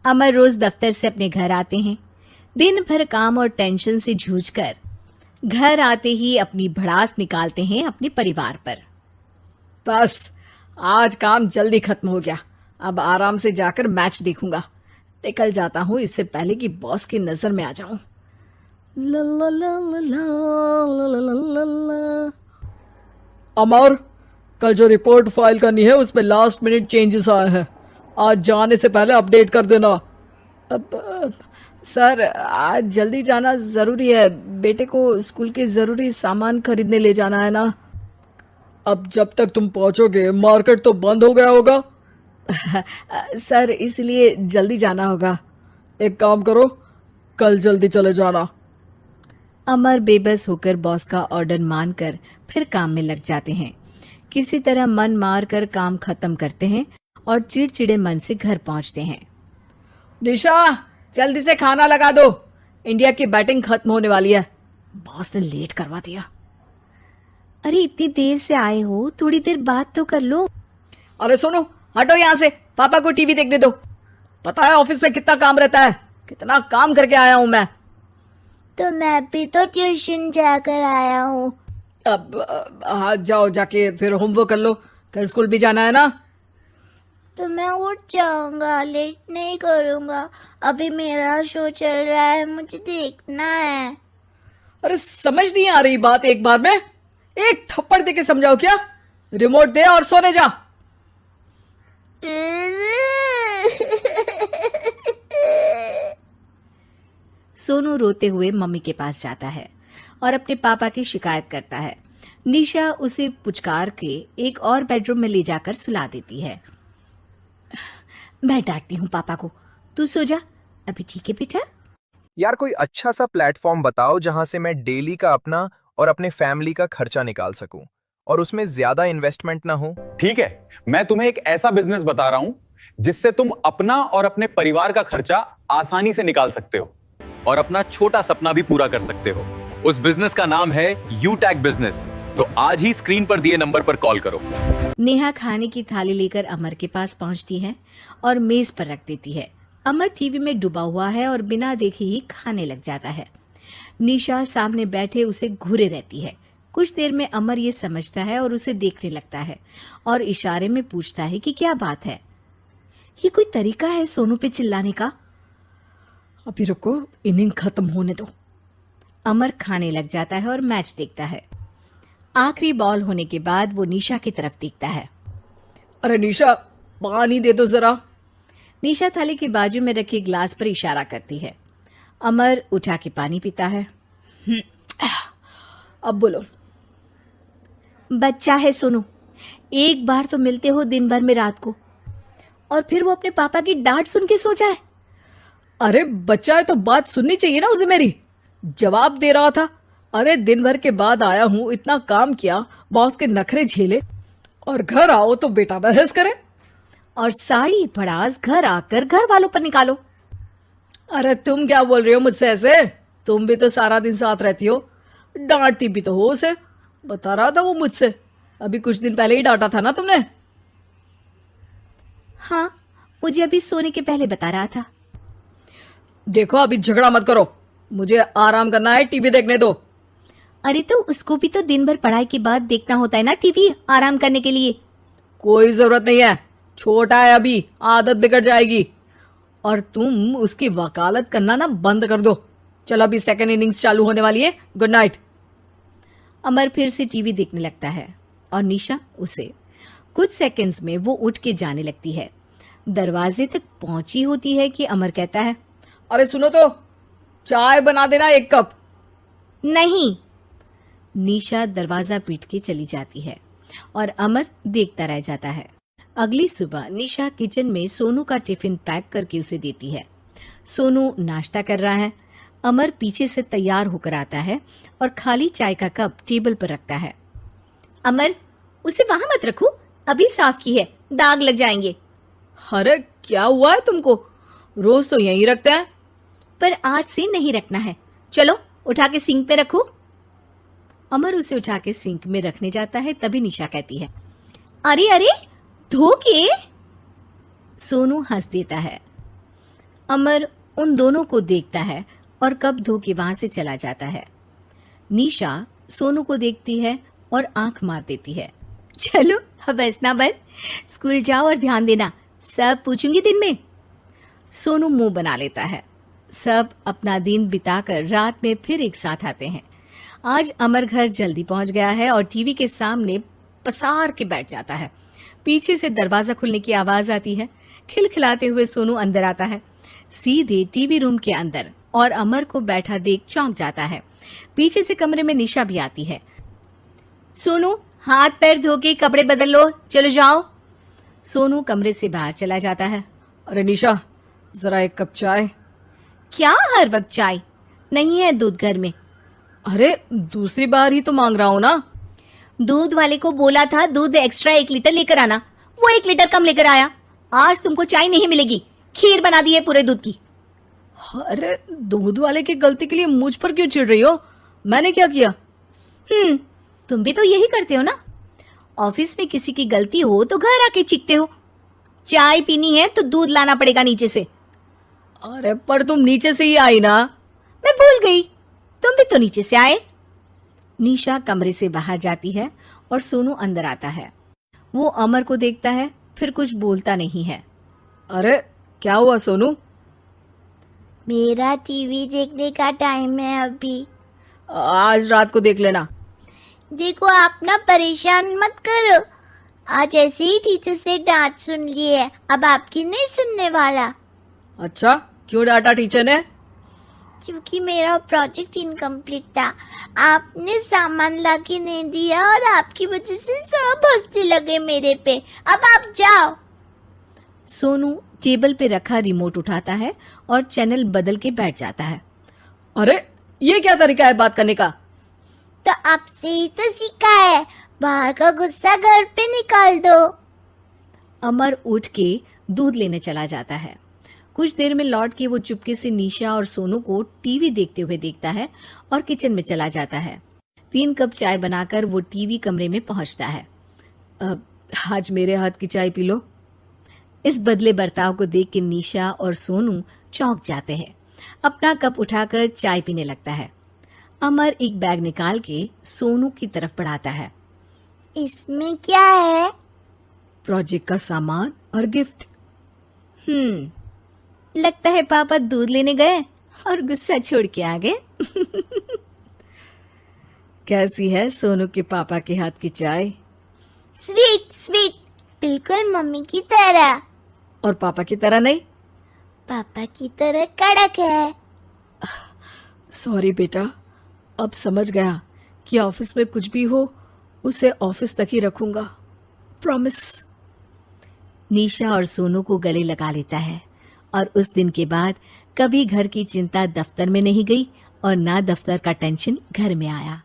अमर रोज दफ्तर से अपने घर आते हैं। दिन भर काम और टेंशन से जूझकर घर आते ही अपनी भड़ास निकालते हैं अपने परिवार पर। बस आज काम जल्दी खत्म हो गया, अब आराम से जाकर मैच देखूंगा। निकल जाता हूँ इससे पहले कि बॉस की नजर में आ जाऊं। ला ला ला ला ला ला ला ला ला। अमर, कल जो रिपोर्ट फाइल करनी है उसमें लास्ट मिनट चेंजेस आए हैं, आज जाने से पहले अपडेट कर देना। सर आज जल्दी जाना जरूरी है, बेटे को स्कूल के जरूरी सामान खरीदने ले जाना है ना। अब जब तक तुम पहुंचोगे मार्केट तो बंद हो गया होगा। सर इसलिए जल्दी जाना होगा। एक काम करो, कल जल्दी चले जाना। अमर बेबस होकर बॉस का ऑर्डर मानकर फिर काम में लग जाते हैं। किसी तरह मन मार कर काम खत्म करते हैं और चिड़चिड़े मन से घर पहुंचते हैं। निशा जल्दी से खाना लगा दो, इंडिया की बैटिंग खत्म होने वाली है। बॉस ने लेट करवा दिया। अरे इतनी देर से आए हो, थोड़ी देर बात तो कर लो। अरे सुनो, हटो यहाँ से, पापा को टीवी देखने दो। पता है ऑफिस में कितना काम रहता है, कितना काम करके आया हूँ मैं। तो मैं भी तो ट्यूशन जाकर आया हूँ। अब हाँ जाओ, जाके फिर होमवर्क कर लो, कल स्कूल भी जाना है ना। तो मैं उठ जाऊंगा, लेट नहीं करूंगा, अभी मेरा शो चल रहा है, मुझे देखना है। अरे समझ नहीं आ रही बात, एक बार में एक थप्पड़ दे के समझाओ क्या। रिमोट दे और सोने जा। सोनू रोते हुए मम्मी के पास जाता है और अपने पापा की शिकायत करता है। निशा उसे पुचकार के एक और बेडरूम में ले जाकर सुला देती है। मैं डांटती हूँ पापा को, तू सो जा अभी, ठीक है बेटा। यार कोई अच्छा सा प्लेटफॉर्म बताओ जहां से मैं डेली का अपना और अपने फैमिली का खर्चा निकाल सकूं और उसमें ज्यादा इन्वेस्टमेंट ना हो। ठीक है, मैं तुम्हें एक ऐसा बिजनेस बता रहा हूं जिससे तुम अपना और अपने परिवार का खर्चा आसानी से निकाल सकते हो और अपना छोटा सपना भी पूरा कर सकते हो। उस बिजनेस का नाम है यूटैग बिजनेस। तो आज ही स्क्रीन पर दिए नंबर पर कॉल करो। नेहा खाने की थाली लेकर अमर के पास पहुंचती है और मेज पर रख देती है। अमर टीवी में डूबा हुआ है और बिना देखे ही खाने लग जाता है। निशा सामने बैठे उसे घूरे रहती है। कुछ देर में अमर ये समझता है और उसे देखने लगता है और इशारे में पूछता है कि क्या बात है। ये कोई तरीका है सोनू पे चिल्लाने का? अभी रुको, इनिंग खत्म होने दो। अमर खाने लग जाता है और मैच देखता है। आखिरी बॉल होने के बाद वो निशा की तरफ देखता है। अरे निशा पानी दे दो जरा। निशा थाली के बाजू में रखे ग्लास पर इशारा करती है। अमर उठा के पानी पीता है। अब बोलो। बच्चा है सोनू, एक बार तो मिलते हो दिन भर में रात को, और फिर वो अपने पापा की डांट सुन के सो जाए। अरे बच्चा है तो बात सुननी चाहिए ना उसे मेरी। जवाब दे रहा था। अरे दिन भर के बाद आया हूं, इतना काम किया, बॉस के नखरे झेले, और घर आओ तो बेटा बहस करे और सारी भड़ास घर आकर घर वालों पर निकालो। अरे तुम क्या बोल रही हो मुझसे ऐसे? तुम भी तो सारा दिन साथ रहती हो, डांटती भी तो हो उसे। बता रहा था वो मुझसे, अभी कुछ दिन पहले ही डांटा था ना तुमने। हाँ, मुझे अभी सोने के पहले बता रहा था। देखो अभी झगड़ा मत करो, मुझे आराम करना है, टीवी देखने दो। अरे तो उसको भी तो दिन भर पढ़ाई के बाद देखना होता है ना टीवी, आराम करने के लिए। कोई जरूरत नहीं है, छोटा है अभी, आदत बिगड़ जाएगी। और तुम उसकी वकालत करना ना बंद कर दो। चलो अभी सेकंड इनिंग्स चालू होने वाली है, गुड नाइट। अमर फिर से टीवी देखने लगता है और निशा उसे। कुछ सेकंड्स में वो उठ के जाने लगती है। दरवाजे तक पहुंची होती है कि अमर कहता है, अरे सुनो तो, चाय बना देना 1 कप। नहीं। निशा दरवाजा पीट के चली जाती है और अमर देखता रह जाता है। अगली सुबह निशा किचन में सोनू का टिफिन पैक करके उसे देती है। सोनू नाश्ता कर रहा है। अमर पीछे से तैयार होकर आता है और खाली चाय का कप टेबल पर रखता है। अमर, उसे वहां मत रखो, अभी साफ की है, दाग लग जाएंगे। अरे क्या हुआ है तुमको? रोज तो यहीं रखते हैं। पर आज से नहीं रखना है, चलो उठा के सिंक पे रखो। अमर उसे उठा के सिंक में रखने जाता है, तभी निशा कहती है, अरे अरे धो के। सोनू हंस देता है। अमर उन दोनों को देखता है और कप धो के वहां से चला जाता है। निशा सोनू को देखती है और आंख मार देती है। चलो अब हंसना बंद, स्कूल जाओ और ध्यान देना, सब पूछूंगी दिन में। सोनू मुंह बना लेता है। सब अपना दिन बिताकर रात में फिर एक साथ आते हैं। आज अमर घर जल्दी पहुंच गया है और टीवी के सामने पसार के बैठ जाता है। पीछे से दरवाजा खुलने की आवाज आती है। खिलखिलाते हुए सोनू अंदर आता है, सीधे टीवी रूम के अंदर, और अमर को बैठा देख चौंक जाता है। पीछे से कमरे में निशा भी आती है। सोनू, हाथ पैर धो के कपड़े बदल लो, चलो जाओ। सोनू कमरे से बाहर चला जाता है। अरे निशा, जरा एक कप चाय। क्या हर वक्त चाय? नहीं है दूध घर में। अरे दूसरी बार ही तो मांग रहा हूं ना। दूध वाले को बोला था दूध एक्स्ट्रा 1 लीटर लेकर आना, वो 1 लीटर कम लेकर आया। आज तुमको चाय नहीं मिलेगी, खीर बना दी है पूरे दूध की। अरे दूध वाले की गलती के लिए मुझ पर क्यों चिढ़ रही हो? मैंने क्या किया? तुम भी तो यही करते हो ना। ऑफिस में किसी की गलती हो तो घर आके चीखते हो। चाय पीनी है तो दूध लाना पड़ेगा नीचे से। अरे पर तुम नीचे से ही आई ना। मैं भूल गई, तुम भी तो नीचे से आए। निशा कमरे से बाहर जाती है और सोनू अंदर आता है। वो अमर को देखता है, फिर कुछ बोलता नहीं है। अरे क्या हुआ सोनू? मेरा टीवी देखने का टाइम है अभी। आज रात को देख लेना। देखो आप ना परेशान मत करो, आज ऐसे ही टीचर से डांट सुन ली है, अब आपकी नहीं सुनने वाला। अच्छा, क्यों डांटा टीचर ने? क्योंकि मेरा प्रोजेक्ट इनकम्प्लीट था, आपने सामान लाके नहीं दिया और आपकी वजह से सब हंसने लगे मेरे पे। अब आप जाओ। सोनू टेबल पे रखा रिमोट उठाता है और चैनल बदल के बैठ जाता है। अरे ये क्या तरीका है बात करने का? तो आपसे ही तो सीखा है, बाहर का गुस्सा घर पे निकाल दो। अमर उठ के दूध लेने चला जाता है। कुछ देर में लौट के वो चुपके से निशा और सोनू को टीवी देखते हुए देखता है और किचन में चला जाता है। 3 कप चाय बनाकर वो टीवी कमरे में पहुंचता है। आज मेरे हाथ की चाय पी लो। इस बदले बर्ताव को देख के निशा और सोनू चौंक जाते हैं। अपना कप उठाकर चाय पीने लगता है। अमर एक बैग निकाल के सोनू की तरफ बढ़ाता है। इसमें क्या है? प्रोजेक्ट का सामान और गिफ्ट। लगता है पापा दूध लेने गए और गुस्सा छोड़ के आ गए। कैसी है सोनू के पापा के हाथ की चाय? स्वीट स्वीट, बिल्कुल मम्मी की तरह। और पापा की तरह नहीं? पापा की तरह कड़क है। सॉरी बेटा, अब समझ गया कि ऑफिस में कुछ भी हो उसे ऑफिस तक ही रखूंगा, प्रॉमिस। निशा और सोनू को गले लगा लेता है और उस दिन के बाद कभी घर की चिंता दफ्तर में नहीं गई और ना दफ्तर का टेंशन घर में आया।